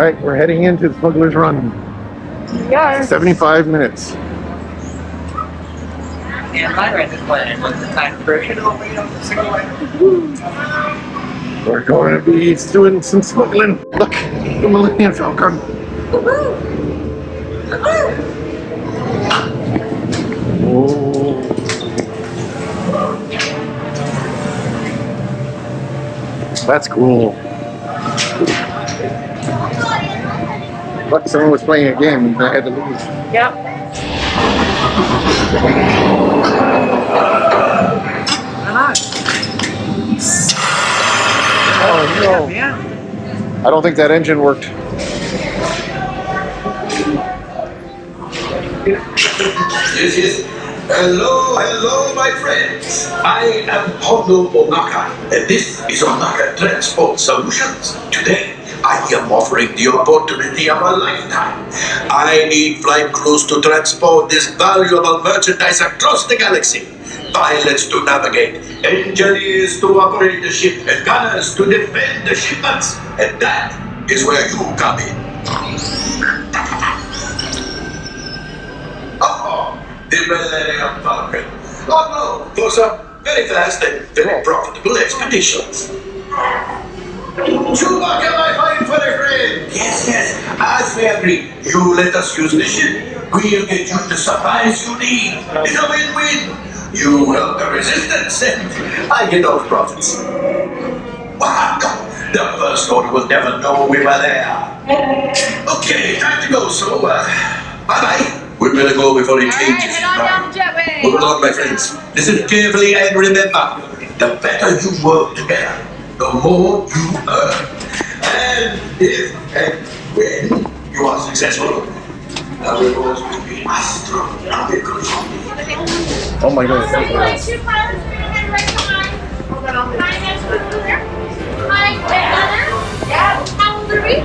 right, we're heading into the Smugglers Run. Yeah. 75 minutes. And my red is playing with the time version. We're going to be doing some smuggling. Look, the Millennium Falcon. Whoa. That's cool. But someone was playing a game and I had to lose. Yep. Oh no. I don't think that engine worked. Yes. Hello, my friends. I am Hondo Onaka, and this is Onaka Transport Solutions. Today, I am offering the opportunity of a lifetime. I need flight crews to transport this valuable merchandise across the galaxy. Pilots to navigate, engineers to operate the ship, and gunners to defend the shipments. And that is where you come in. The Millennium Falcon. Oh no, for some very fast and very profitable expeditions. Chewbacca, my fine furry friend! Yes, as we agreed, you let us use the ship. We'll get you the supplies you need. It's a win-win. You help the resistance, and I get those profits. Wow, the First Order will never know we were there. Okay, time to go, so bye-bye. We better go before he changes. Head on down the jetway. Move along, my friends. Listen carefully and remember, the better you work together, the more you earn. And if and when you are successful, the rewards will be astronomical. Oh my goodness. So you like two pilots are gonna head right behind. Hi, next to here. Hi, Gunner. Yeah. How old are we?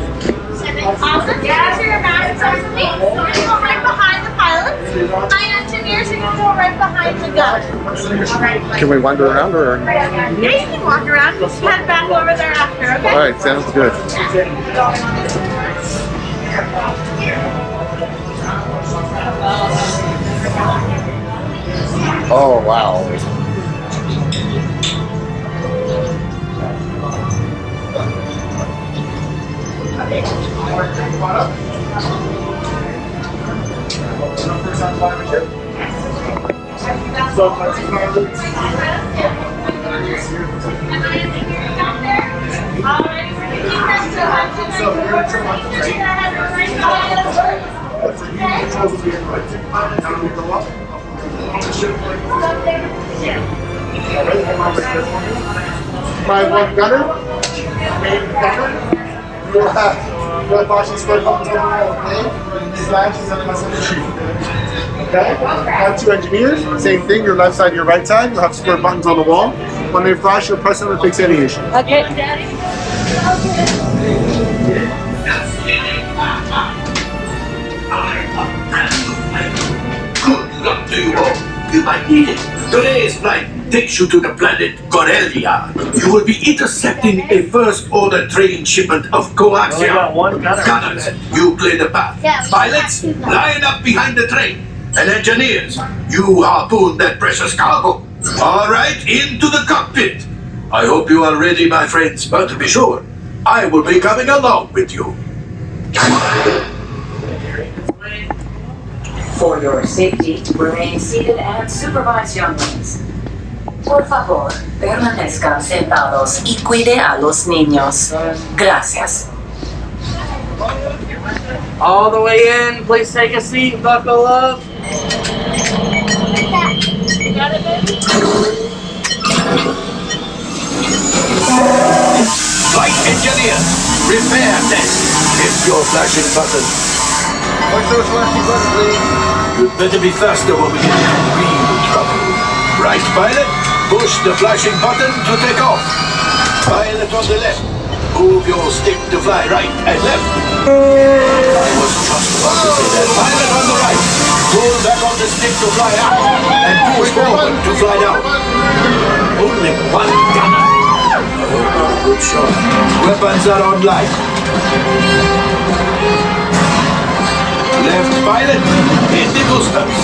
7. Awesome. Yeah. Your master's please. You're gonna go right behind the pilots. Hi, engineers. You're gonna go right behind the gunners. Can we wander around or? Yeah, you can walk around. Just head back over there after, okay? All right, sounds good. Oh wow. My one gunner, main gunner, you'll have Washington square buttons on the wall, okay? Slash is on the sheet. Okay? Have 2 engineers, same thing, your left side, your right side, you'll have square buttons on the wall. When they flash, you'll press them to fix any issue. Okay. Good luck to you all. You might need it. Today's flight takes you to the planet Corellia. You will be intercepting a First Order train shipment of coaxium. Gunners, you clear the path. Pilots, line up behind the train. And engineers, you harpoon that precious cargo. All right, into the cockpit. I hope you are ready, my friends, but to be sure, I will be coming along with you. For your safety, remain seated and supervise younglings. Por favor, permanezcan sentados y cuide a los niños. Gracias. All the way in, please take a seat, buckle up. Flight engineers, repair desk. Hit your flashing button. What's those flashing buttons, please? You'd better be faster when we get in real trouble. Right, pilot? Push the flashing button to take off. Pilot on the left. Move your stick to fly right and left. I was just about to say that. Pilot on the right. Pull back on the stick to fly up. And push forward to fly down. Only one gunner. Good shot. Weapons are online. Left pilot, hit the boosters.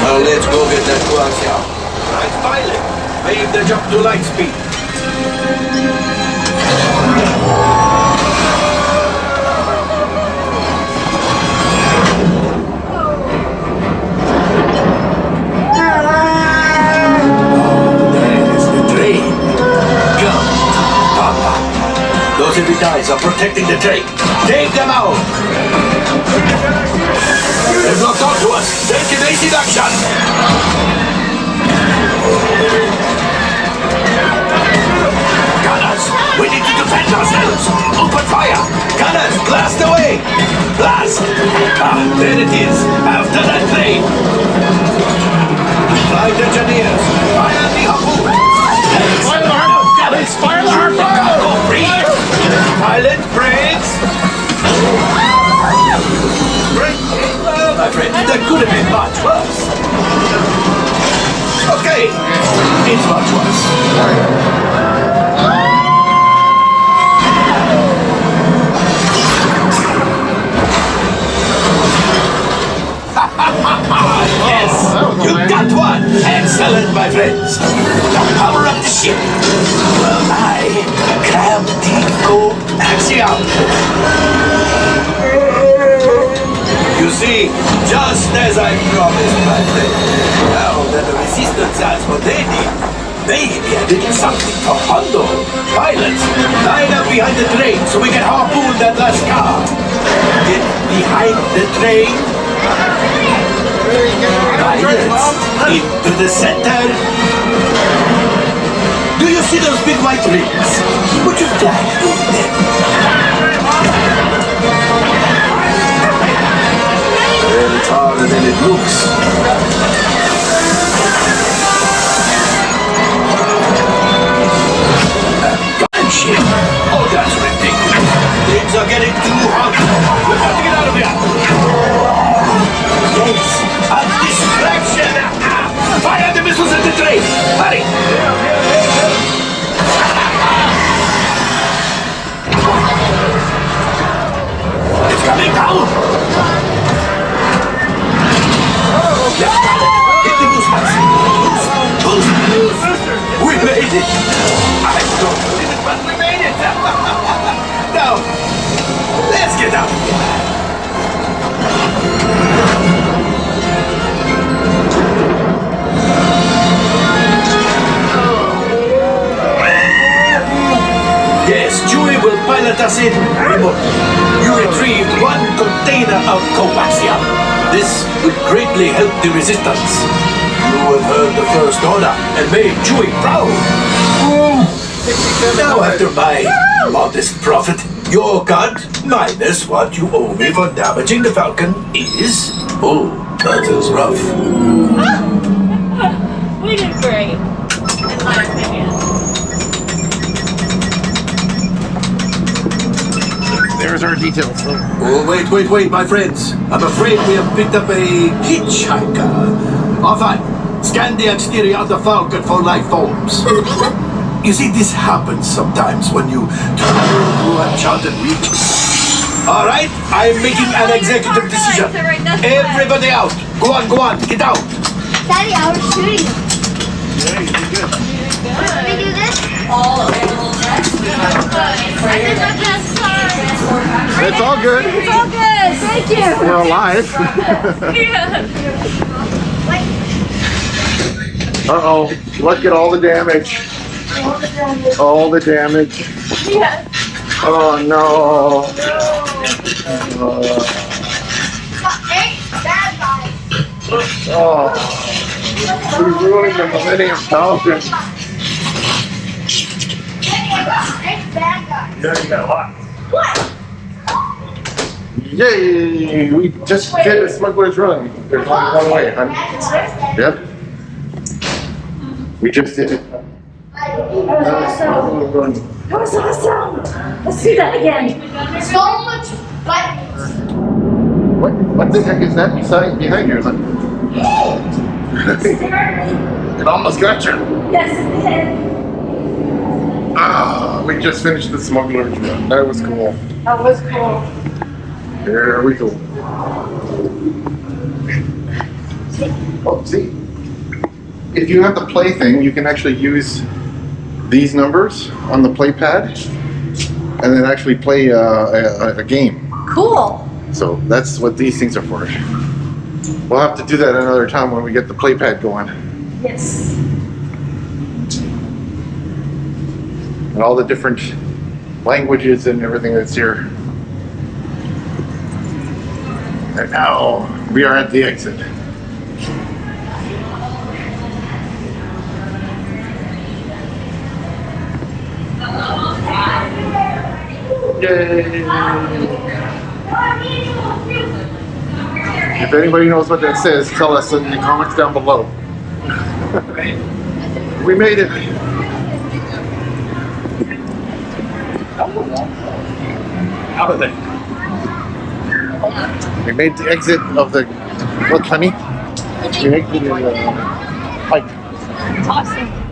Now let's go get that coaxium. Right pilot, wave the jump to light speed. Those heavy ties are protecting the train. Take them out! They've not talked to us. Take evasive action! Gunners, we need to defend ourselves! Open fire! Gunners, blast away! Blast! Ah, there it is! After that train! Flight engineers, fire the harpoon! Fire the harpoon! Please fire the harpoon! Go free! Pilot brakes! Well, my friend, that could have been much worse. Okay, it's much worse. Yes, you got one! Excellent, my friends. Now power up the ship. Well, I grab the coaxium. You see, just as I promised, my friend. Now that the resistance has what they need, maybe I did something for Hondo. Pilots, line up behind the train so we can harpoon that last car. Get behind the train. Pilots, into the center. Do you see those big white rings? Would you dive in them? Well, it's harder than it looks. Gunship? Oh, that's ridiculous. Things are getting too hot. We've got to get out of here. Yes, a distraction. Fire the missiles at the train. Hurry. It's coming down. Left pilot, hit the boosters. Boost. We made it. I don't believe it, but we made it. Now, let's get out of here. Yes, Jimi will pilot us in remote. You retrieved one container of coaxium. This will greatly help the resistance. You have heard the First Order and made Jimi proud. Now, after my modest profit, your cut minus what you owe me for damaging the Falcon is... Oh, that is rough. We did great, in my opinion. There's our details. Oh, wait, my friends. I'm afraid we have picked up a hitchhiker. All right, scan the exterior of the Falcon for life forms. You see, this happens sometimes when you travel through uncharted regions. All right, I'm making an executive decision. Everybody out. Go on, get out. Daddy, I was shooting him. Yeah, you did good. Let me do this. All available jets. We have It's all good. It's all good. Thank you. We're alive. Uh-oh. Look at all the damage. All the damage. Yeah. Oh, no. Bad guys. Oh. We're ruining the Millennium Falcon. Bad guys. What? Yay! We just did a Smugglers run. There's only one way, honey. Yep. We just did it. That was awesome. Let's do that again. So much fun. What the heck is that beside behind you? It almost got you. Yes, it did. just finished the Smugglers run. That was cool. That was cool. There we go. Oh, see. If you have the play thing, you can actually use these numbers on the play pad and then actually play a game. Cool. So that's what these things are for. We'll have to do that another time when we get the play pad going. Yes. And all the different languages and everything that's here. And now we are at the exit. Yay! If anybody knows what that says, tell us in the comments down below. We made it. Out of there. We made the exit of the, what, honey? We made the pipe. Awesome.